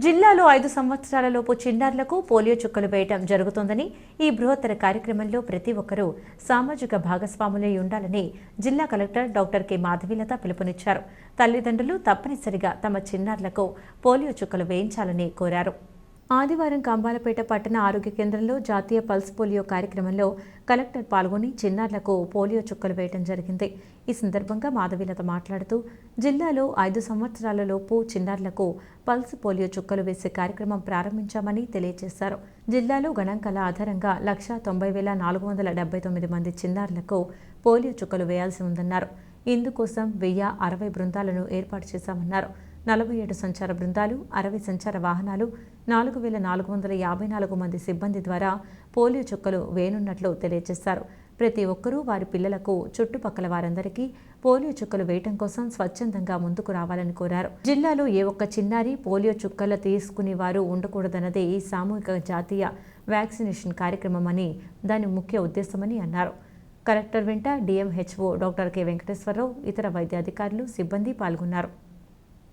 జిల్లాలో 5 సంవత్సరాలలోపు చిన్నారులకు పోలియో చుక్కలు వేయటం జరుగుతోందని, ఈ బృహత్తర కార్యక్రమంలో ప్రతి ఒక్కరూ సామాజిక భాగస్వాములై ఉండాలని జిల్లా కలెక్టర్ డాక్టర్ కె మాధవీలత పిలుపునిచ్చారు. తల్లిదండ్రులు తప్పనిసరిగా తమ చిన్నారులకు పోలియో చుక్కలు వేయించాలని కోరారు. ఆదివారం కంబాలపేట పట్టణ ఆరోగ్య కేంద్రంలో జాతీయ పల్స్ పోలియో కార్యక్రమంలో కలెక్టర్ పాల్గొని చిన్నారులకు పోలియో చుక్కలు వేయడం జరిగింది. ఈ సందర్భంగా మాధవీలత మాట్లాడుతూ, జిల్లాలో 5 సంవత్సరాలలోపు చిన్నారులకు పల్స్ పోలియో చుక్కలు వేసే కార్యక్రమం ప్రారంభించామని తెలియజేశారు. జిల్లాలో గణాంకాల ఆధారంగా 1,90,479 మంది చిన్నారులకు పోలియో చుక్కలు వేయాల్సి ఉందన్నారు. ఇందుకోసం 1060 బృందాలను ఏర్పాటు చేశామన్నారు. 47 సంచార బృందాలు, 60 సంచార వాహనాలు, 4,454 మంది సిబ్బంది ద్వారా పోలియో చుక్కలు వేయనున్నట్లు తెలియజేశారు. ప్రతి ఒక్కరూ వారి పిల్లలకు, చుట్టుపక్కల వారందరికీ పోలియో చుక్కలు వేయటం కోసం స్వచ్ఛందంగా ముందుకు రావాలని కోరారు. జిల్లాలో ఏ ఒక్క చిన్నారి పోలియో చుక్కలు తీసుకునే వారు ఉండకూడదన్నదే ఈ సామూహిక జాతీయ వ్యాక్సినేషన్ కార్యక్రమం అని, దాని ముఖ్య ఉద్దేశమని అన్నారు. కలెక్టర్ వెంట డిఎంహెచ్ఓ డాక్టర్ కె వెంకటేశ్వరరావు, ఇతర వైద్య అధికారులు, సిబ్బంది పాల్గొన్నారు.